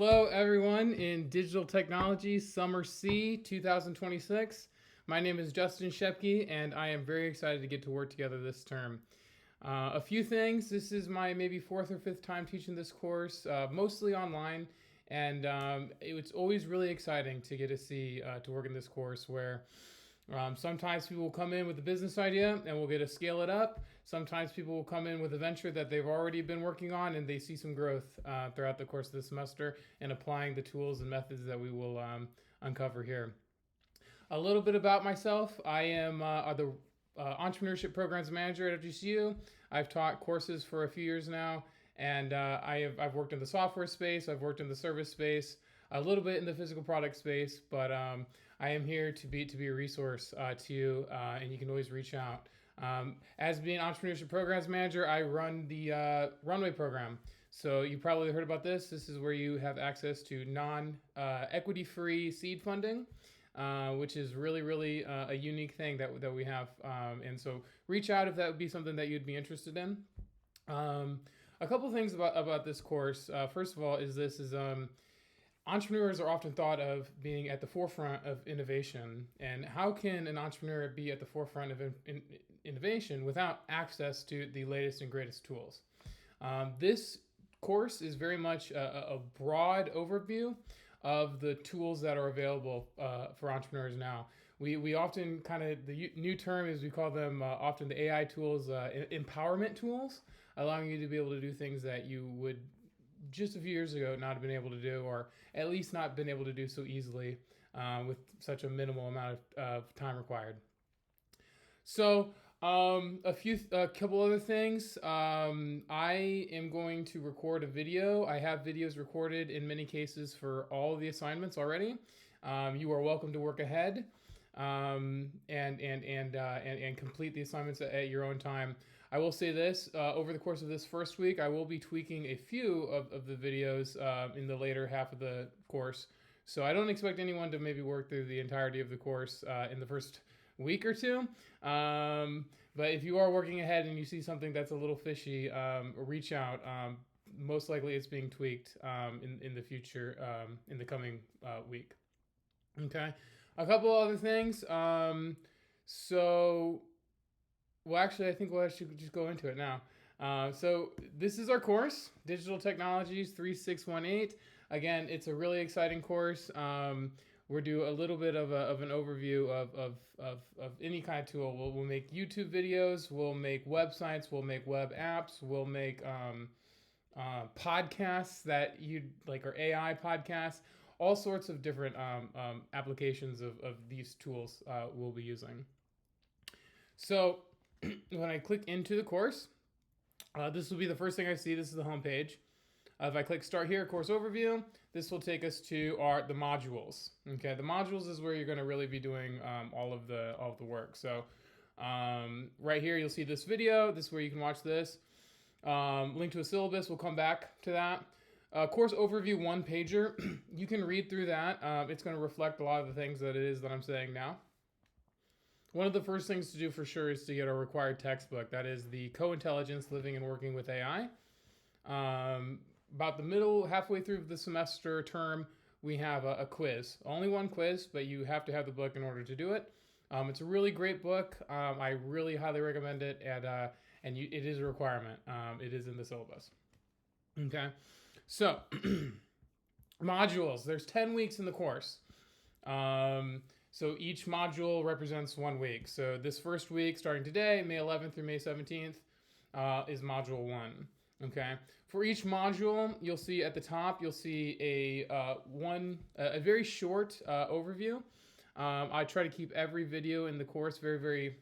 Hello, everyone in Digital Technology Summer C 2026. My name is Justin Shepke, and I am very excited to get to work together this term. A few things. This is my maybe fourth or fifth time teaching this course, mostly online, and it's always really exciting to get to see to work in this course where sometimes people will come in with a business idea and we'll get to scale it up. Sometimes people will come in with a venture that they've already been working on and they see some growth throughout the course of the semester and applying the tools and methods that we will uncover here. A little bit about myself. I am the entrepreneurship programs manager at FGCU. I've taught courses for a few years now, and I've worked in the software space. I've worked in the service space, a little bit in the physical product space, but I am here to be a resource to you, and you can always reach out. As being entrepreneurship programs manager, I run the Runway program. So you probably heard about this. This is where you have access to non-equity free seed funding. Which is really a unique thing that we have. And so reach out if that would be something that you'd be interested in. A couple things about this course. First of all, entrepreneurs are often thought of being at the forefront of innovation. And how can an entrepreneur be at the forefront of innovation without access to the latest and greatest tools? This course is very much a broad overview of the tools that are available for entrepreneurs now. We often the new term is we call them often the AI tools, empowerment tools, allowing you to be able to do things that you would just a few years ago not have been able to do, or at least not been able to do so easily with such a minimal amount of time required. So a couple other things. I am going to record a video. I have videos recorded in many cases for all of the assignments already. You are welcome to work ahead and complete the assignments at your own time. I will say this, over the course of this first week, I will be tweaking a few of the videos in the later half of the course. So I don't expect anyone to maybe work through the entirety of the course in the first week or two. But if you are working ahead and you see something that's a little fishy, reach out. Most likely it's being tweaked in the future, in the coming week. Okay. A couple other things. Actually, I think I should just go into it now. So this is our course, Digital Technologies 3618. Again, it's a really exciting course. We'll do a little bit of an overview of any kind of tool. We'll make YouTube videos, we'll make websites, we'll make web apps, we'll make podcasts that you'd like, or AI podcasts, all sorts of different applications of these tools we'll be using. So when I click into the course, this will be the first thing I see. This is the home page. If I click Start Here, Course Overview, this will take us to the modules. Okay, the modules is where you're going to really be doing all of the work. So right here, you'll see this video. This is where you can watch this. Link to a syllabus. We'll come back to that. Course Overview one pager. You can read through that. It's going to reflect a lot of the things that it is that I'm saying now. One of the first things to do for sure is to get our required textbook. That is the Co-Intelligence Living and Working with AI. About the halfway through the semester term, we have a quiz. Only one quiz, but you have to have the book in order to do it. It's a really great book. I really highly recommend it, and it is a requirement. It is in the syllabus. Okay, so modules. There's 10 weeks in the course. So each module represents 1 week. So this first week, starting today, May 11th through May 17th, is module 1. Okay. For each module, you'll see at the top, you'll see a very short overview. I try to keep every video in the course very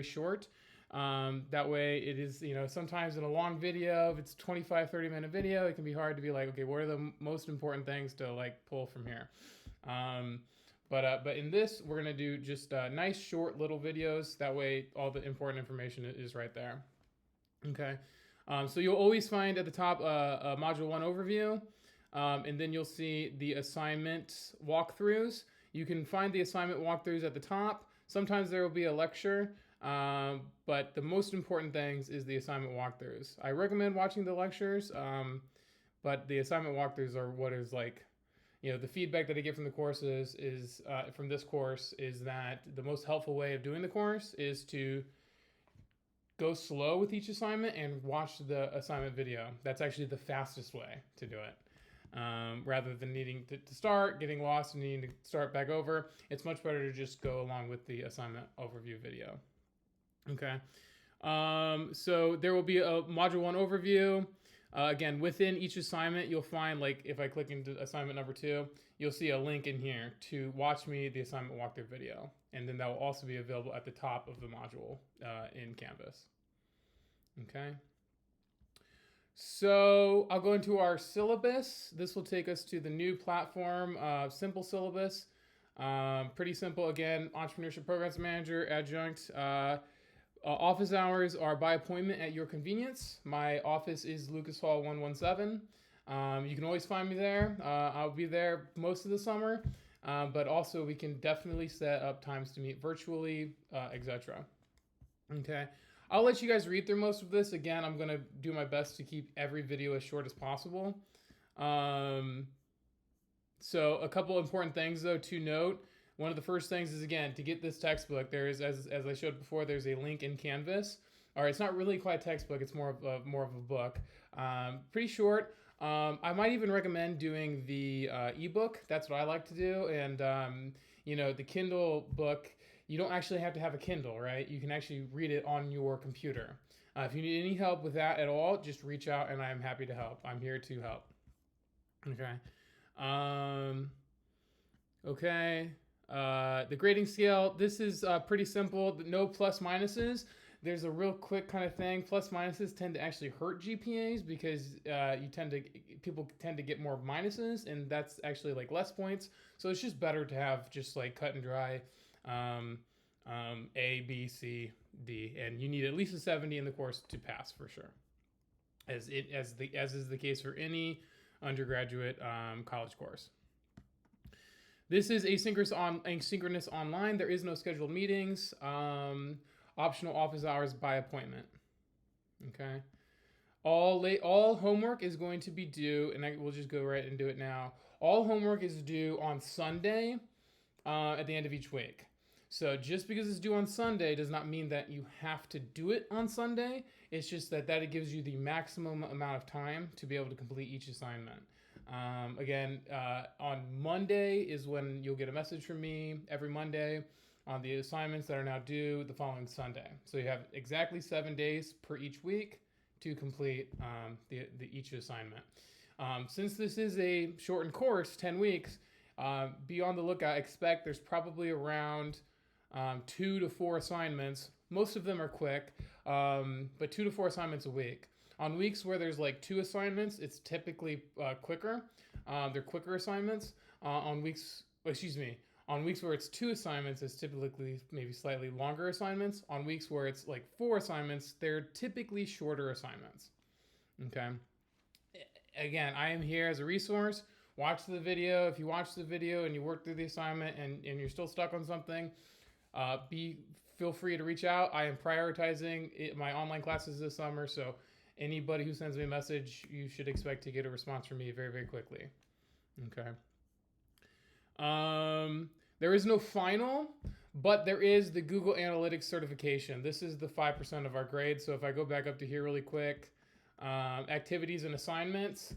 short. That way it is, sometimes in a long video, if it's 25-30 minute video, it can be hard to be like, okay, what are the most important things to pull from here? But in this, we're going to do just nice short little videos. That way all the important information is right there. Okay. So you'll always find at the top a Module 1 overview, and then you'll see the assignment walkthroughs. You can find the assignment walkthroughs at the top. Sometimes there will be a lecture, but the most important things is the assignment walkthroughs. I recommend watching the lectures, but the assignment walkthroughs are what is like, the feedback that I get from the courses is from this course is that the most helpful way of doing the course is to go slow with each assignment and watch the assignment video. That's actually the fastest way to do it. Rather than needing to start, getting lost, and needing to start back over, it's much better to just go along with the assignment overview video. Okay. So there will be a module 1 overview. Again, within each assignment, you'll find, like, if I click into assignment number 2, you'll see a link in here to watch me the assignment walkthrough video. And then that will also be available at the top of the module in Canvas. Okay. So I'll go into our syllabus. This will take us to the new platform, simple syllabus. Pretty simple. Again, entrepreneurship programs manager, adjunct. Office hours are by appointment at your convenience. My office is Lucas Hall 117. You can always find me there. I'll be there most of the summer, but also we can definitely set up times to meet virtually, etc. Okay. I'll let you guys read through most of this. Again, I'm going to do my best to keep every video as short as possible. So a couple important things, though, to note. One of the first things is, again, to get this textbook, there is, as I showed before, there's a link in Canvas. Or it's not really quite a textbook, it's more of a book. Pretty short. I might even recommend doing the ebook. That's what I like to do. And, the Kindle book, you don't actually have to have a Kindle, right? You can actually read it on your computer. If you need any help with that at all, just reach out and I'm happy to help. I'm here to help. Okay. Okay. The grading scale, this is pretty simple. No plus minuses. There's a real quick kind of thing. Plus minuses tend to actually hurt GPAs because people tend to get more minuses, and that's actually like less points. So it's just better to have just like cut and dry A, B, C, D, and you need at least a 70 in the course to pass for sure. As is the case for any undergraduate college course. This is asynchronous online. There is no scheduled meetings. Optional office hours by appointment. Okay. All homework is going to be due, and we'll just go right and do it now. All homework is due on Sunday at the end of each week. So just because it's due on Sunday does not mean that you have to do it on Sunday. It's just that it gives you the maximum amount of time to be able to complete each assignment. Again, on Monday is when you'll get a message from me every Monday on the assignments that are now due the following Sunday. So you have exactly 7 days per each week to complete each assignment. Since this is a shortened course, 10 weeks, be on the lookout. Expect there's probably around 2 to 4 assignments. Most of them are quick, but 2 to 4 assignments a week. On weeks where there's like 2 assignments, it's typically quicker. They're quicker assignments. On weeks where it's 2 assignments, it's typically maybe slightly longer assignments. On weeks where it's like 4 assignments, they're typically shorter assignments. Okay. Again, I am here as a resource. Watch the video. If you watch the video and you work through the assignment and you're still stuck on something, feel free to reach out. I am prioritizing my online classes this summer, so anybody who sends me a message, you should expect to get a response from me very, very quickly. Okay. There is no final, but there is the Google Analytics certification. This is the 5% of our grade. So if I go back up to here really quick, activities and assignments,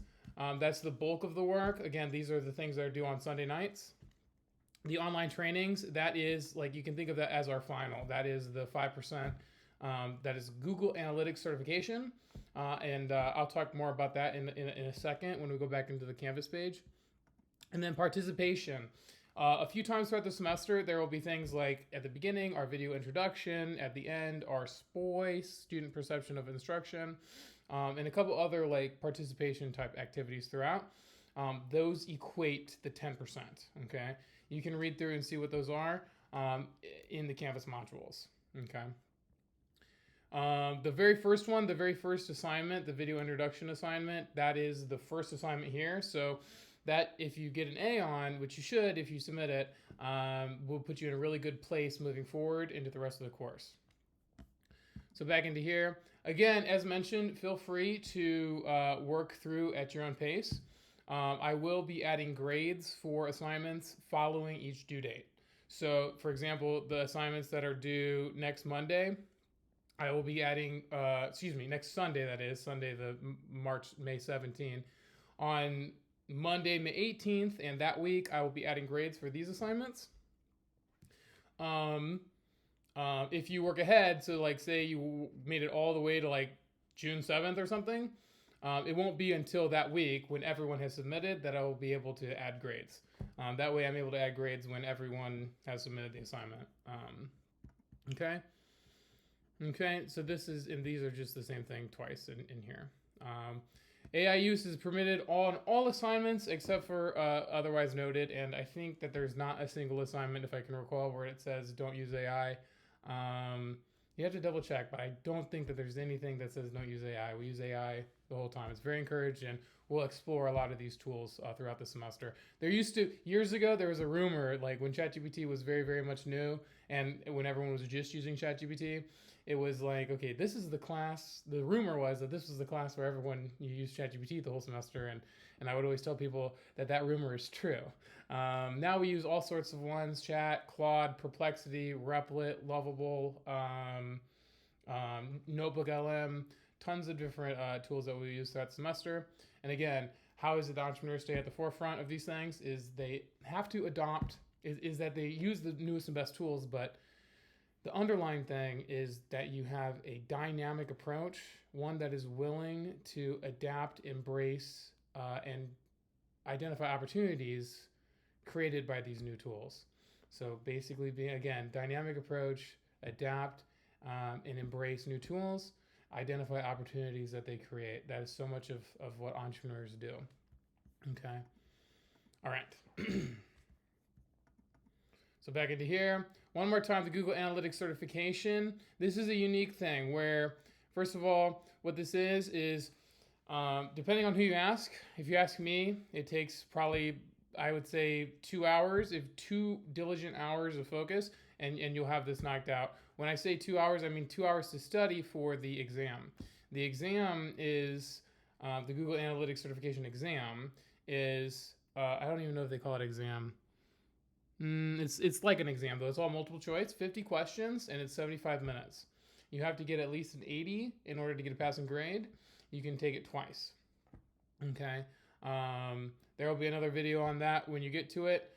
that's the bulk of the work. Again, these are the things that are due on Sunday nights. The online trainings, that is, like, you can think of that as our final. That is the 5%. That is Google Analytics certification. And I'll talk more about that in a second when we go back into the Canvas page. And then participation. A few times throughout the semester, there will be things like at the beginning, our video introduction, at the end, our SPOI, student perception of instruction, and a couple other like participation type activities throughout. Those equate the 10%, okay? You can read through and see what those are in the Canvas modules, okay? The very first one, the very first assignment, the video introduction assignment, that is the first assignment here. So that if you get an A on, which you should if you submit it, will put you in a really good place moving forward into the rest of the course. So back into here, Again, as mentioned, feel free to work through at your own pace. I will be adding grades for assignments following each due date. So, for example, the assignments that are due next Monday, I will be adding, next Sunday, that is, Sunday, May 17th. On Monday, May 18th, and that week, I will be adding grades for these assignments. If you work ahead, so like say you made it all the way to like June 7th or something, it won't be until that week when everyone has submitted that I will be able to add grades. That way I'm able to add grades when everyone has submitted the assignment. Okay. Okay, so these are just the same thing twice in here. AI use is permitted on all assignments except for otherwise noted, and I think that there's not a single assignment, if I can recall, where it says don't use AI. You have to double check, but I don't think that there's anything that says don't use AI. We use AI the whole time. It's very encouraged, and we'll explore a lot of these tools throughout the semester. Years ago, there was a rumor, like when ChatGPT was very, very much new, and when everyone was just using ChatGPT, it was like, okay, this is the class. The rumor was that this was the class where everyone used ChatGPT the whole semester, and I would always tell people that that rumor is true. Now we use all sorts of ones: Chat, Claude, Perplexity, Replit, Lovable, Notebook LM, tons of different tools that we use throughout the semester. And again, how is it the entrepreneurs stay at the forefront of these things? Is they have to adopt, is that they use the newest and best tools, but the underlying thing is that you have a dynamic approach, one that is willing to adapt, embrace, and identify opportunities created by these new tools. So basically being, again, dynamic approach, adapt, and embrace new tools, identify opportunities that they create. That is so much of what entrepreneurs do. Okay. All right. So back into here. One more time, the Google Analytics certification. This is a unique thing where, first of all, what this is depending on who you ask, if you ask me, it takes probably, I would say, 2 hours, if 2 diligent hours of focus, and you'll have this knocked out. When I say 2 hours, I mean 2 hours to study for the exam. The exam is, the Google Analytics certification exam is, I don't even know if they call it exam. It's like an exam, though. It's all multiple choice, 50 questions, and it's 75 minutes. You have to get at least an 80 in order to get a passing grade. You can take it twice. Okay. There will be another video on that when you get to it,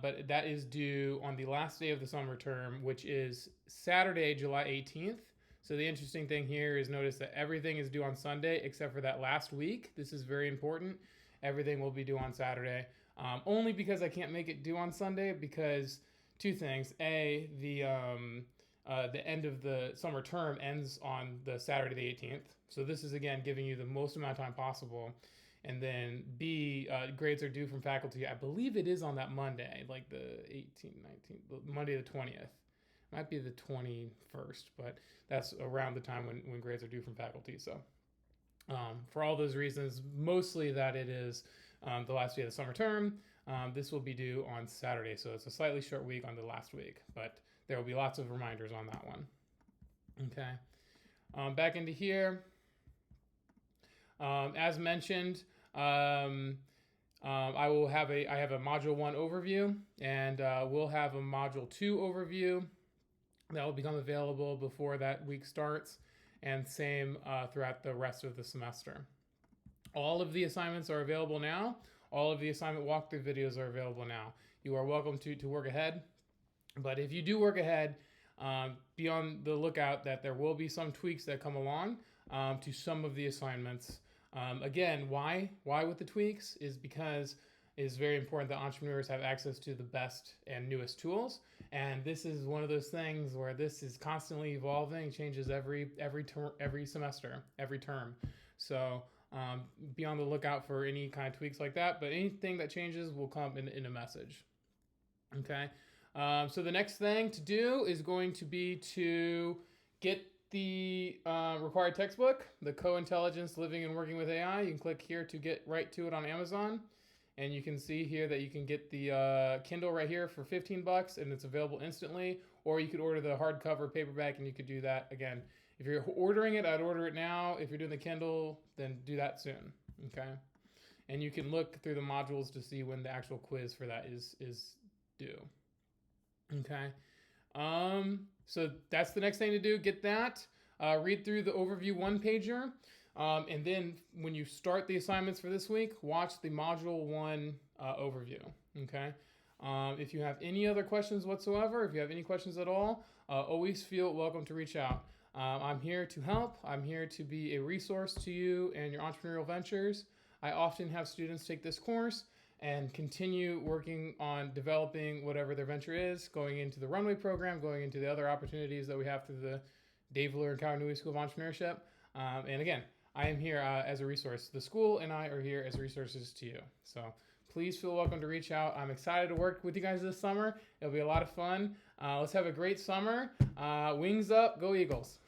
but that is due on the last day of the summer term, which is Saturday, July 18th. So the interesting thing here is notice that everything is due on Sunday except for that last week. This is very important. Everything will be due on Saturday. Only because I can't make it due on Sunday because two things. A, the end of the summer term ends on the Saturday the 18th. So this is, again, giving you the most amount of time possible. And then B, grades are due from faculty. I believe it is on that Monday, like the 18th, 19th, Monday the 20th. Might be the 21st, but that's around the time when grades are due from faculty. So for all those reasons, mostly that it is the last day of the summer term, this will be due on Saturday. So it's a slightly short week on the last week, but there will be lots of reminders on that one. Okay. Back into here. As mentioned, I have a module 1 overview, and we'll have a module 2 overview that will become available before that week starts, and same throughout the rest of the semester. All of the assignments are available now. All of the assignment walkthrough videos are available now. You are welcome to work ahead, but if you do work ahead, be on the lookout that there will be some tweaks that come along to some of the assignments. Again, why with the tweaks is because it's very important that entrepreneurs have access to the best and newest tools. And this is one of those things where this is constantly evolving, changes every semester, every term. So be on the lookout for any kind of tweaks like that. But anything that changes will come in a message. Okay. So the next thing to do is going to be to get the required textbook, the Co-Intelligence Living and Working with AI. You can click here to get right to it on Amazon. And you can see here that you can get the Kindle right here for $15 and it's available instantly. Or you could order the hardcover paperback and you could do that again If you're ordering it, I'd order it now. If you're doing the Kindle, then do that soon. Okay. And you can look through the modules to see when the actual quiz for that is due. Okay. So that's the next thing to do. Get that. Read through the overview one-pager. And then when you start the assignments for this week, watch the Module 1 overview. Okay. If you have any other questions whatsoever, if you have any questions at all, always feel welcome to reach out. I'm here to help. I'm here to be a resource to you and your entrepreneurial ventures. I often have students take this course and continue working on developing whatever their venture is, going into the Runway program, going into the other opportunities that we have through the Dave Lure and Kawanui School of Entrepreneurship. And again, I am here as a resource. The school and I are here as resources to you. So please feel welcome to reach out. I'm excited to work with you guys this summer. It'll be a lot of fun. Let's have a great summer. Wings up, go Eagles.